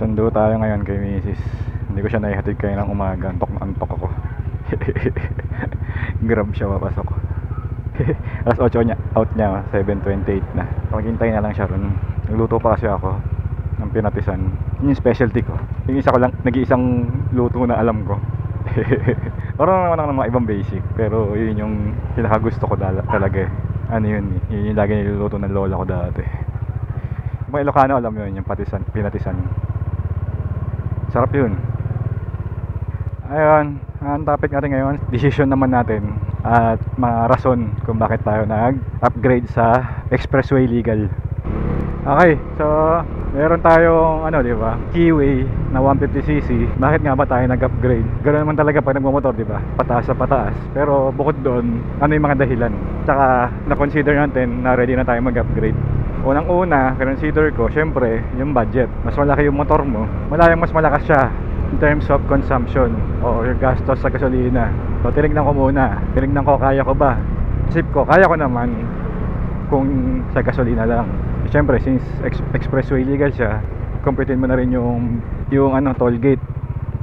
Sundo tayo ngayon kay Mrs. Hindi ko siya naihatid kayo ng umaga. Antok na antok ako. Grab siya papasok. Alas 8 niya, out niya, 7:28 na. Maghintay na lang siya ron. Nagluto pa kasi ako ng pinatisan. Yun yung specialty ko. Yung isa ko lang, nag-iisang luto na alam ko. Parang naman ako ng mga ibang basic, pero yun yung pinakagusto ko talaga eh. Ano yun, yun yung lagi niluluto ng lola ko dati. Mga Ilocano alam yun, yung pinatisan. Sarap yun. Ayun, ang topic natin ngayon, decision naman natin at mga rason kung bakit tayo nag-upgrade sa expressway legal. Okay, so meron tayong di ba? Keyway na 150cc. Bakit nga ba tayo nag-upgrade? Ganoon naman talaga pag nagmo-motor, di ba? Pataas sa pataas. Pero bukod doon, ano yung mga dahilan? Tsaka na-consider natin na ready na tayo mag-upgrade. Unang-una, consider ko, syempre, yung budget. Mas malaki yung motor mo, mas malakas siya in terms of consumption o yung gastos sa gasolina. So tinignan ko muna, kaya ko ba? Isip ko, kaya ko naman kung sa gasolina lang. Siyempre, since expressway legal siya, computein mo na rin yung toll gate.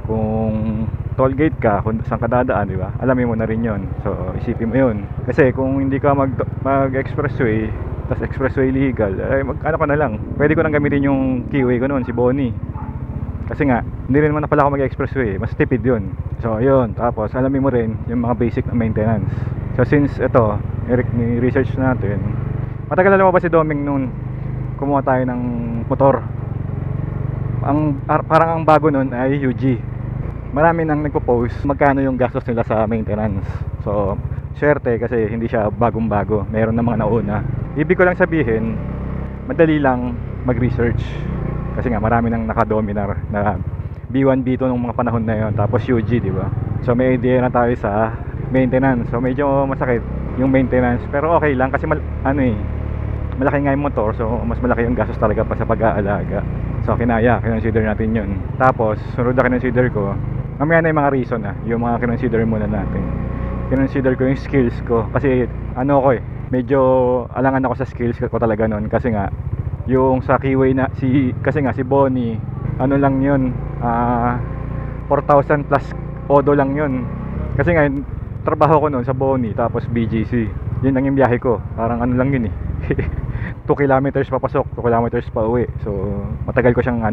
Kung toll gate ka, kung saan ka dadaan, di ba? Alamin mo na rin yon. So isipin mo yun. Kasi kung hindi ka mag-expressway, tas expressway legal, ka na lang. Pwede ko nang gamitin yung keyway ko noon, si Bonnie. Kasi nga, hindi rin naman na pala ako mag-expressway, mas tipid yun. So yun, tapos alamin mo rin yung mga basic na maintenance. So since ito, ni-research natin, matagal na lumabas si Doming noon, kumuha tayo ng motor. Parang ang bago nun ay UG. Marami nang nagpo-post magkano yung gastos nila sa maintenance. So swerte kasi hindi siya bagong-bago, meron na mga nauna. Ibig ko lang sabihin, madali lang mag-research kasi nga marami nang naka-Dominar na B1, B2 nung mga panahon na yon, tapos UG, di ba? So may idea na tayo sa maintenance. So medyo masakit yung maintenance, pero okay lang kasi malaki nga yung motor, so mas malaki yung gastos talaga pa sa pag-aalaga. So kinonsider natin yun. Tapos sunod na kinonsider ko, mamaya na yung mga reason yung mga kinonsider muna natin. Kinonsider ko yung skills ko kasi medyo alangan ako sa skills ko talaga noon kasi nga yung sa keyway kasi si Bonnie lang yun, 4,000 plus odo lang yun. Kasi nga trabaho ko noon sa Bonnie tapos BGC, yun lang yung biyahe ko, parang lang yun 2 kilometers papasok, 2 kilometers pa uwi. So matagal ko siyang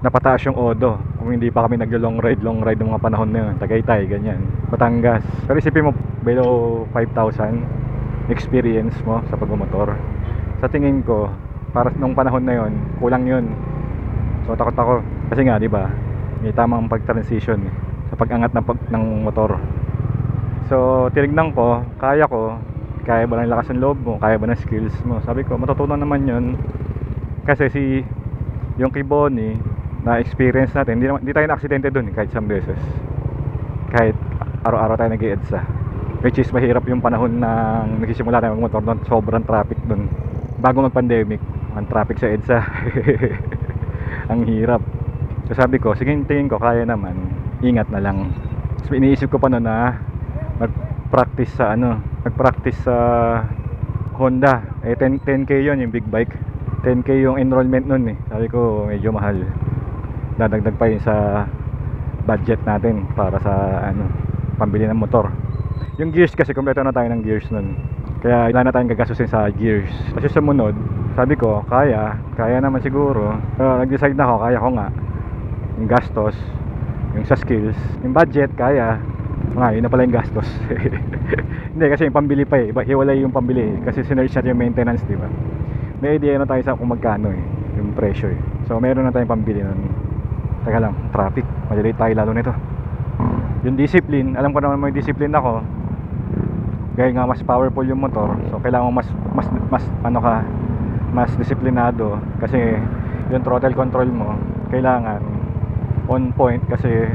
napataas yung odo kung hindi pa kami long ride ng mga panahon na yun, Tagaytay, ganyan, Batangas. Pero isipin mo, below 5,000 experience mo sa pagmumotor, sa tingin ko para nung panahon na yon, kulang yun. So takot ako kasi nga, di ba, may tamang pag-transition sa pag-angat ng motor. So tinignan ko, kaya ba ng lakas ng loob mo, kaya ba ng skills mo. Sabi ko, matutunan naman yun kasi yung kay Bonnie na experience natin, hindi tayo na-aksidente dun kahit isang beses, kahit araw-araw tayo nag-EDSA, which is mahirap yung panahon na nagsisimula tayo mag-motor doon. Sobrang traffic dun bago mag-pandemic, ang traffic sa EDSA. Ang hirap. So sabi ko, sige, tingin ko kaya naman, ingat na lang. So iniisip ko pa noon na mag-practice sa Honda. 10k yun yung big bike, 10k yung enrollment nun Sabi ko medyo mahal, dadagdag pa yun sa budget natin para sa pambili ng motor. Yung gears kasi, kompleto na tayo ng gears nun, kaya wala na tayong gagastusin sa gears. Kasi sumunod, sabi ko kaya naman siguro. Pero nag-decide na ako, kaya ko nga yung gastos, yung sa skills, yung budget, kaya yun na pala yung gastos. Hindi, kasi yung pambili pa hiwalay yung pambili kasi sinerch natin yung maintenance, di ba? May idea na tayo sa kung magkano yung presyo So meron na tayong pambili nun. Teka lang, traffic, majalate tayo lalo nito. Yung discipline, alam ko naman may discipline ako, gaya nga mas powerful yung motor, so kailangan mas disiplinado kasi yung throttle control mo kailangan on point. Kasi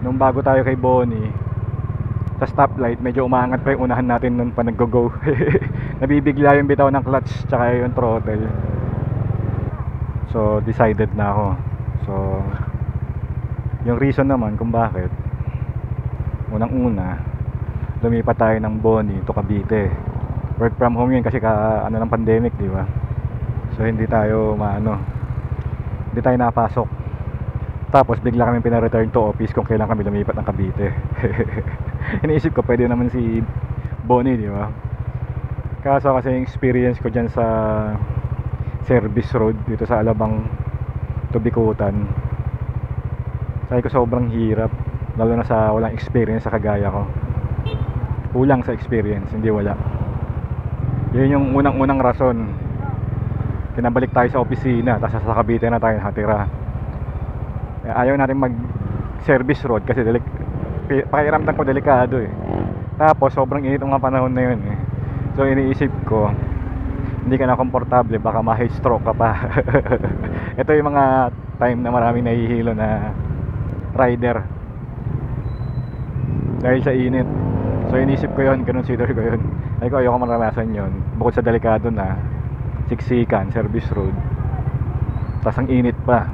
nung bago tayo kay Bonnie, sa stoplight medyo umaangat pa yung unahan natin nun pa nag-go. Nabibigla yung bitaw ng clutch tsaka yung throttle. So decided na ako. So yung reason naman kung bakit, unang-una, lumipat tayo ng Bonnie to Cavite. Work from home yun kasi ng pandemic, di ba? So hindi tayo napasok. Tapos bigla kami pina-return to office kung kailan kami lumipat ng Cavite. Iniisip ko pwede naman si Bonnie, di ba? Kaso kasi yung experience ko dyan sa service road dito sa Alabang to Bikutan, sabi ko sobrang hirap, lalo na sa walang experience sa kagaya ko. Kulang sa experience, hindi wala. Yun yung unang-unang rason pinabalik tayo sa opisina, tapos sa Cavite na tayo nakatira. Ayaw natin mag service road kasi pakiramdam ko delikado eh. Tapos sobrang init ng mga panahon na yun eh. So iniisip ko, hindi ka na komportable, baka ma-heat stroke ka pa. Ito yung mga time na maraming nahihilo na rider dahil sa init. So inisip ko yun, consider ko yun. Ay ko ayoko maranasan yun. Bukod sa delikado na siksikan, service road, tas ang init pa,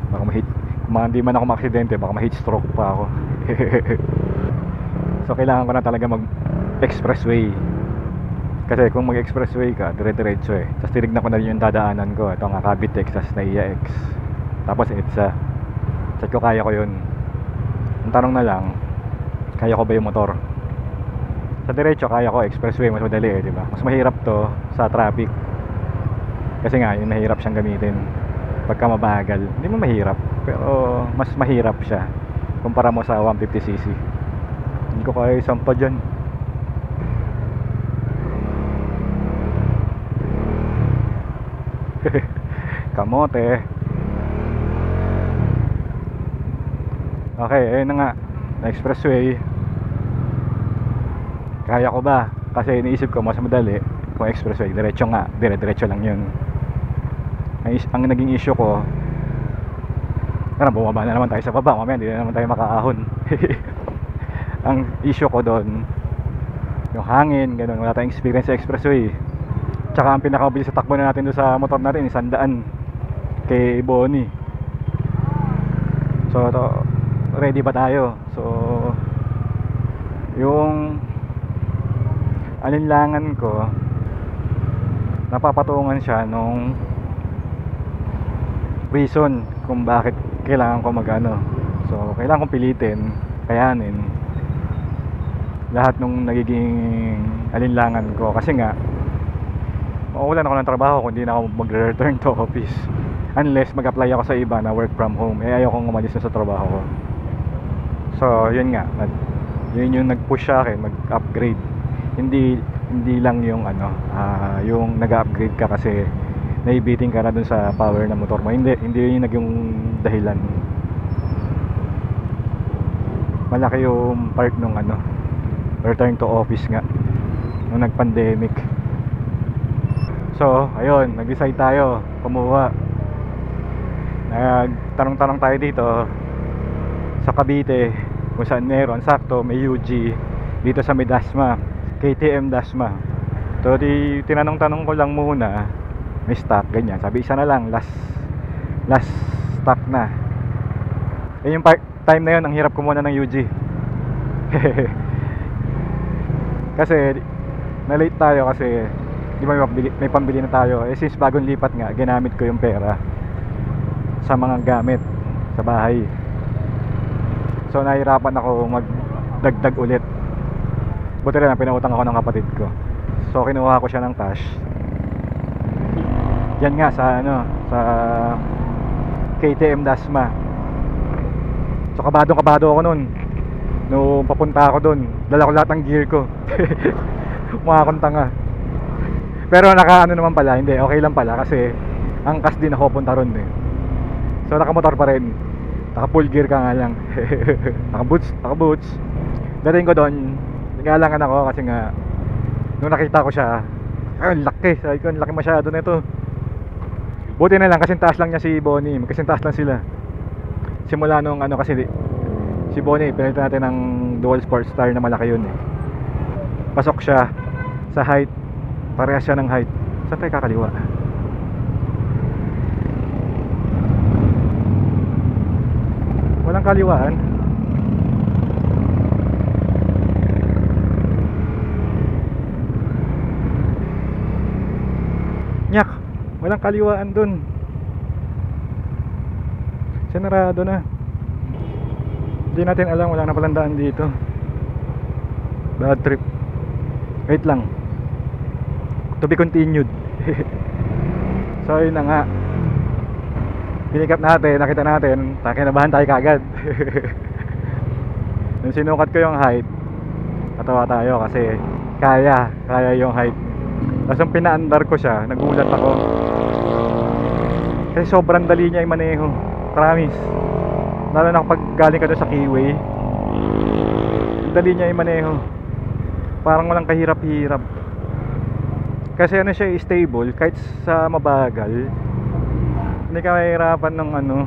baka ma-heat, kung hindi man ako ma-aksidente, baka ma-heat stroke pa ako. So kailangan ko na talaga mag expressway, kasi kung mag expressway ka dire-diretso eh. Tapos tinignan ko na rin yung dadaanan ko, ito nga Cavite, Texas, Naiya X, tapos EDSA. Check ko kaya ko yun. Ang tanong na lang, kaya ko ba yung motor? Sa diretso kaya ko, expressway mas madali eh, di ba? Mas mahirap to sa traffic. Kasi nga, yung mahirap siyang gamitin pagka mabagal. Hindi mo mahirap, pero mas mahirap siya kumpara mo sa 150cc. Hindi ko kaya isampa dyan. Kamote. Okay, ayun na nga, na expressway. Kaya ko ba? Kasi iniisip ko mas madali kung expressway, diretso nga, dire-diretso lang yun. Ang naging issue ko, bumaba na naman tayo sa baba, mamaya hindi na naman tayo makaahon. Ang issue ko doon, yung hangin, ganun, wala tayong experience sa expressway. Tsaka ang pinakabilis sa takbo na natin doon sa motor natin, 100 kay Bonnie. So ready ba tayo? So yung alinlangan ko, napapatungan siya nung reason kung bakit kailangan ko magano. So kailangan kong pilitin, kayanin lahat nung nagiging alinlangan ko, kasi nga mawawalan ako ng trabaho kung hindi na ako magre-return to office, unless mag-apply ako sa iba na work from home. Ayaw kong umalis na sa trabaho ko. So yun nga, yun yung nag-push sa akin mag-upgrade. Hindi lang yung yung nag-upgrade ka kasi naibiting ka na dun sa power ng motor mo. Hindi yun yung naging dahilan. Malaki yung part nung return to office nga nung nag-pandemic. So ayun, nag-decide tayo kumuha. Nagtanong-tanong tayo dito sa Cavite kung saan meron. Sakto may UG dito sa may Dasma, KTM Dasma. So tinanong-tanong ko lang muna, may stock, ganyan. Sabi isa na lang, last stock na. Yung time na yun, ang hirap kumuha ng UG. Kasi na-late tayo kasi di ba may pambili na tayo. Since bagong lipat nga, ginamit ko yung pera sa mga gamit sa bahay. So nahirapan ako magdagdag ulit. Buti rin, pinautang ako ng kapatid ko. So kinuha ko siya ng cash. Yan nga sa sa KTM Dasma. So kabado ako nun. Nung papunta ako dun, dala ko lahat ng gear ko. Mukha akong tanga. Pero naman pala, hindi, okay lang pala kasi angkas din ako punta ron eh. So nakamotor pa rin, naka full gear ka nga lang. naka boots. Dating ko doon, nagalangan ako kasi nga nung nakita ko siya, ang laki, sabi ko, ang laki masyado na ito. Buti na lang kasi taas lang niya si Bonnie, kasi taas lang sila. Simula nung kasi si Bonnie, pinalitan natin ng dual sport star na malaki yun eh. Pasok siya sa height, parehas siya ng height. Saan tayo kakaliwa? Walang kaliwaan. Nyak, walang kaliwaan dun. Sinarado na. Hindi natin alam, wala na palang daan dito. Bad trip. Wait lang, to be continued. So yun na nga, pinikap natin, nakita natin, kinabahan tayo kagad. Nung sinukat ko yung height, natawa tayo kasi kaya yung height. Tapos nung pinaandar ko siya, nagulat ako kasi sobrang dali niya yung maneho, promise. Lalo na kapag galing ka doon sa Keyway, dali niya yung maneho, parang walang kahirap-hirap. Kasi ano siya, stable kahit sa mabagal, hindi ka mahirapan ng ano.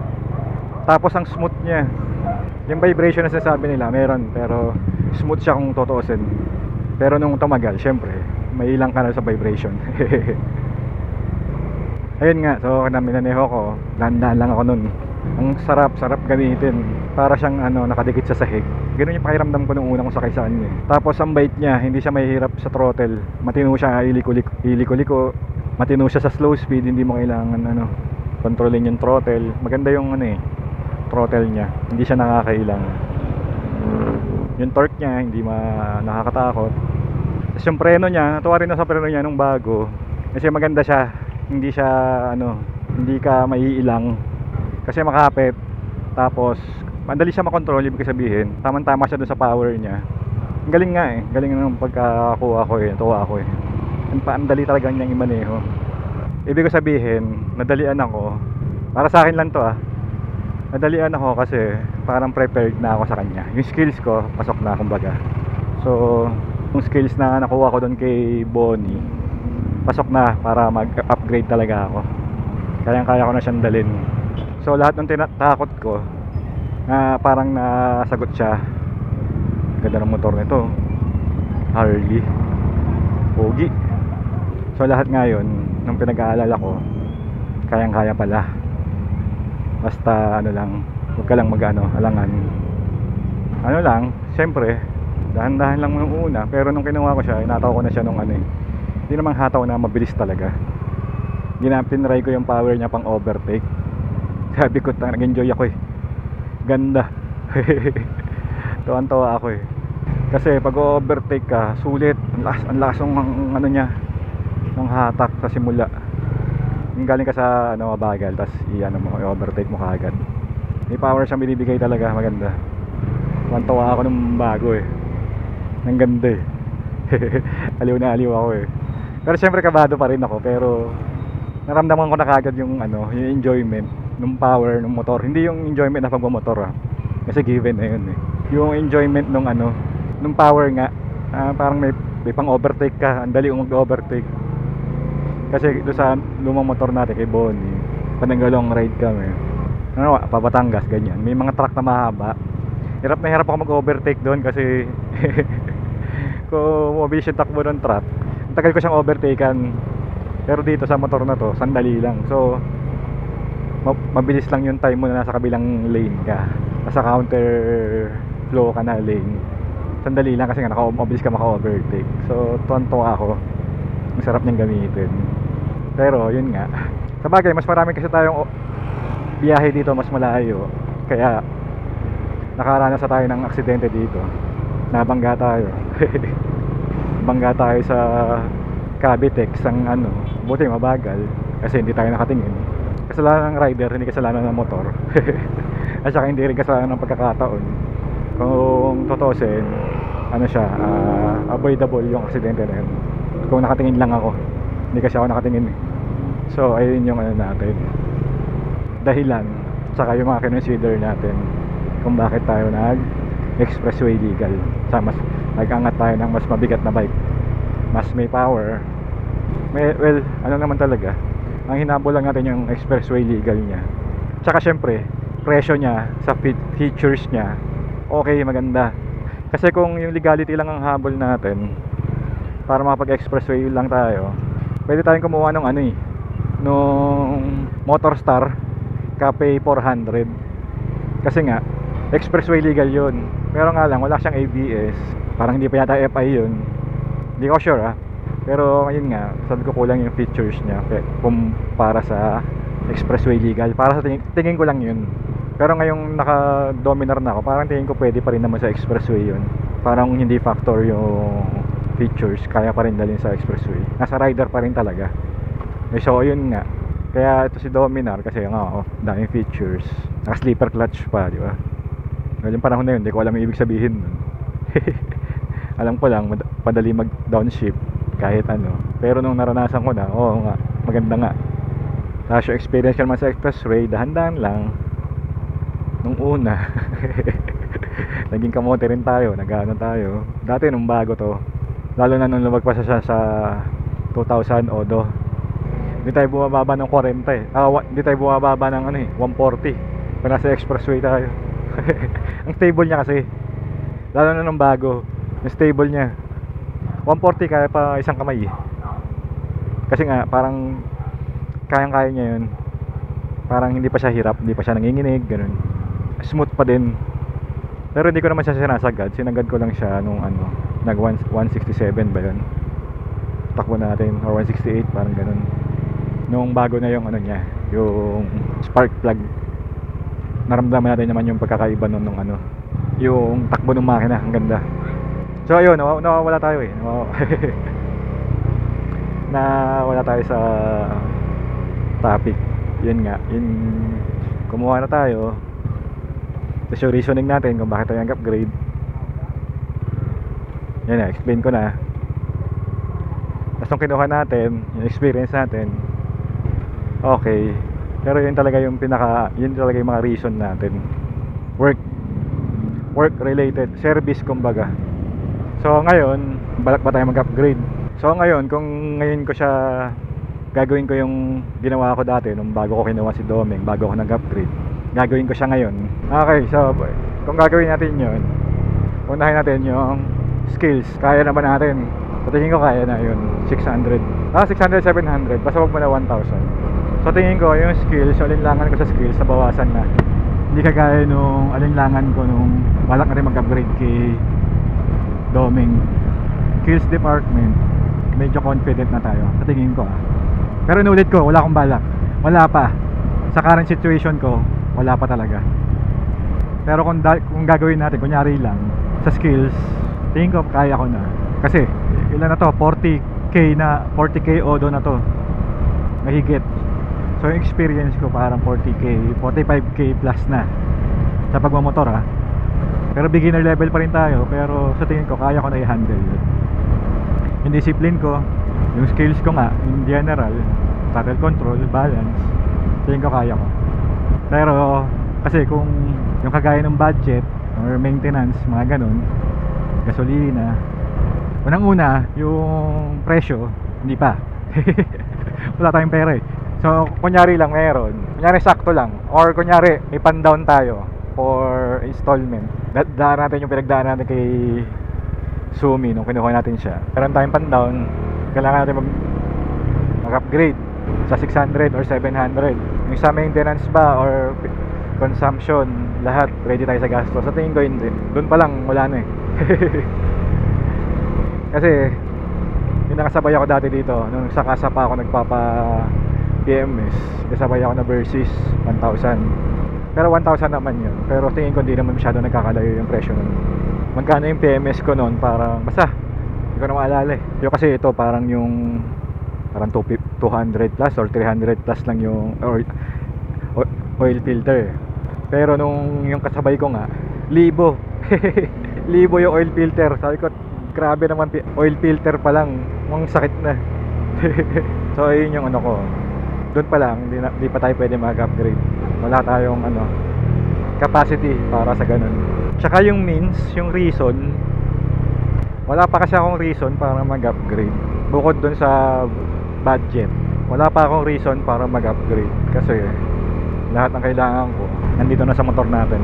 Tapos ang smooth niya, yung vibration na sinasabi nila meron, pero smooth siya kung totoosin. Pero nung tumagal, syempre may ilang ka na sa vibration. Ayun nga, so minaneho ko, dahan-dahan lang ako nun. Ang sarap gamitin, para siyang ano, nakadikit sa sahig. Ganun yung pakiramdam ko nung una kong sakay sa kanya. Tapos ang bite niya, hindi siya mahihirap sa throttle. Matino siya, iliko-liko. Matino siya sa slow speed, hindi mo kailangan ano, kontrolin yung throttle. Maganda yung ano throttle niya, hindi siya nakakailangan. Yung torque niya, hindi nakakatakot. Tapos yung preno niya, natuwa rin na sa preno niya nung bago. Kasi maganda siya, hindi siya ano, hindi ka maiilang. Kasi makapit, tapos madali siya makontrol, ibig sabihin tamang-tama siya dun sa power niya. Ang galing nga galing ng pagkakakuha ko tuwa ako ang dali talaga niyang imaneho. Ibig sabihin, nadalian ako, para sa akin lang to nadalian ako kasi parang prepared na ako sa kanya. Yung skills ko, pasok na kumbaga. So, yung skills na nakuha ko dun kay Bonnie, pasok na para mag-upgrade talaga ako. Kaya ko na siyang dalin. So lahat ng tinatakot ko, parang nasagot siya. Ganda ng motor nito, Harley, pogi. So lahat ngayon ng pinag-aalala ko, kayang-kaya pala. Basta ano lang, huwag ka lang alangan. Ano lang, siyempre dahan-dahan lang nung una. Pero nung kinuha ko siya, inataw ko na siya nung hindi namang hataw na mabilis talaga. Tinry ko yung power niya pang overtake. Sabi ko, nag-enjoy ako ganda. Tuwan-tuwa ako kasi pag overtake ka, sulit. Ang lakas ng ano niya, ng hatak sa simula. Yung galing ka sa mabagal, tapos i-overtake mo kaagad. May power siyang binibigay talaga, maganda. Tuwan-tuwa ako nung bago ang ganda aliw na aliw ako Pero syempre kabado pa rin ako, pero naramdaman ko na kaagad yung yung enjoyment ng power ng motor. Hindi yung enjoyment na pagmamotor kasi given na yun yung enjoyment nung power nga. Parang may pang overtake ka, ang dali mag-overtake. Kasi doon sa lumang motor natin kay Bonnie, pananggalong ride kami Pabatangas, ganyan, may mga truck na mahaba. Hirap na hirap ako mag-overtake doon kasi kung mabilis yung takbo ng truck, ang tagal ko siyang overtaken. Pero dito sa motor na to, sandali lang. So mabilis lang yung time mo na nasa kabilang lane ka, nasa counter flow ka na lane. Sandali lang kasi nga mabilis ka maka-overtake. So tuwan-tuwa ako, ang sarap niyang gamitin. Pero yun nga, sabagay mas marami kasi tayong biyahe dito, mas malayo. Kaya nakaranas tayo ng aksidente dito. Nabangga tayo. Bangga tayo sa Cavitex ang buti mabagal kasi hindi tayo nakatingin. Kasalanan ng rider, hindi kasalanan ng motor. At saka hindi rin kasalanan ng pagkakataon. Kung totosin, avoidable yung aksidente na yun. Kung nakatingin lang ako, hindi kasi ako nakatingin So ayun yung natin, dahilan, saka yung mga consider natin kung bakit tayo expressway legal. Mas nag-angat tayo ng mas mabigat na bike, mas may power. Naman talaga, ang hinabol lang natin yung expressway legal niya. Tsaka syempre presyo niya sa features niya, okay, maganda. Kasi kung yung legality lang ang habol natin para makapag-expressway lang tayo, pwede tayong kumuha ng nung Motorstar Cafe 400. Kasi nga expressway legal yun, pero nga lang wala siyang ABS, parang hindi pa yata FI yun, hindi ko sure pero yun nga, sabi ko kulang yung features niya kumpara sa expressway legal. Para sa tingin ko lang yun, Pero ngayong naka Dominar na ako, parang tingin ko pwede pa rin naman sa expressway yun. Parang hindi factor yung features, kaya pa rin dalhin sa expressway. Nasa rider pa rin talaga. So yun nga, kaya ito si Dominar kasi nga daming features, naka sleeper clutch pa, di ba? Ngayong panahon na yun, hindi ko alam yung ibig sabihin nun. Alam ko lang padali mag downshift kahit ano. Pero nung naranasan ko na, oo nga, maganda nga. Tapos yung experience ka naman sa expressway, dahan-dahan lang. Nung una naging kamote rin tayo, nag-ano tayo dati nung bago to, lalo na nung lumagpas siya sa 2000 Odo. Hindi tayo bumababa ng 40 hindi tayo bumababa ng 140 pag nasa expressway tayo. Ang stable niya kasi, lalo na nung bago, yung stable niya 140 kaya pa isang kamay kasi nga parang kayang-kaya niya yun, parang hindi pa siya hirap, hindi pa siya nanginginig, ganun. Smooth pa din. Pero hindi ko naman siya sinasagad, sinagad ko lang siya nung nag 167 ba yun, takbo natin, or 168 parang ganun. Nung bago na yung niya, yung spark plug, naramdaman natin naman yung pagkakaiba nun nung yung takbo ng makina, ang ganda. So ayun, nawawala tayo nawawala tayo sa topic. Yun nga, kumuha na tayo. Tapos yung reasoning natin kung bakit tayo nag-upgrade, yan na, explain ko na. Tapos nung kinuha natin, yung experience natin, okay. Pero yun talaga yung yun talaga yung mga reason natin. Work related, service kumbaga. So ngayon, balak ba tayo mag-upgrade? So ngayon, kung ngayon ko siya gagawin ko yung ginawa ko dati nung bago ko kinuha si Domeng, bago ako nag-upgrade, gagawin ko siya ngayon. Okay, so kung gagawin natin yun, unahin natin yung skills. Kaya na ba natin? So tingin ko kaya na yun. 600, 700, basta wag mo na 1,000. So tingin ko yung skills, so alinlangan ko sa skills, sa bawasan na. Hindi kagaya nung alinlangan ko nung balak na rin mag-upgrade kay Domeng. Skills department, medyo confident na tayo sa tingin ko. Pero inulit ko, wala akong balak. Wala pa. Sa current situation ko, wala pa talaga. Pero kung gagawin natin, kunyari lang sa skills, tingin ko kaya ko na. Kasi ilan na to, 40k Odo na to, mahigit. So yung experience ko parang 40k, 45k plus na sa pagmamotor Pero beginner level pa rin tayo, pero sa tingin ko kaya ko na i-handle yun. Yung discipline ko, yung skills ko nga in general, throttle control, balance, tingin ko kaya ko. Pero kasi kung yung kagaya ng budget or maintenance, mga ganun, gasolina, unang-una yung presyo, hindi pa. Wala tayong pera So kunyari lang meron, kunyari sakto lang, or kunyari may pan-down tayo for installment. Daan natin yung pinagdaan natin kay Sumi nung kinuha natin siya. Meron tayong pan-down, kailangan natin mag-upgrade sa 600 or 700. Yung sa maintenance ba or consumption, lahat ready tayo sa gastos. Sa tingin ko hindi. Doon pa lang wala na Kasi yung nakasabay ako dati dito, nung sa kasa pa ako nagpapa PMS, kasabay ako na Versys 1,000. Pero 1,000 naman yun. Pero tingin ko hindi naman masyado nagkakalayo yung presyo nun. Magkano yung PMS ko noon, parang basta hindi ko na maalala Yung kasi ito parang yung parang 200 plus or 300 plus lang yung oil filter Pero nung yung kasabay ko nga, libo. Libo yung oil filter. Sabi ko, grabe naman, oil filter pa lang, ang sakit na. So ayun yung ko. Doon pa lang, hindi pa tayo pwede mag-upgrade. Wala tayong capacity para sa ganun. Tsaka yung means, yung reason, wala pa kasi akong reason para mag-upgrade. Bukod dun sa budget, wala pa akong reason para mag-upgrade. Kasi lahat ng kailangan ko nandito na sa motor natin.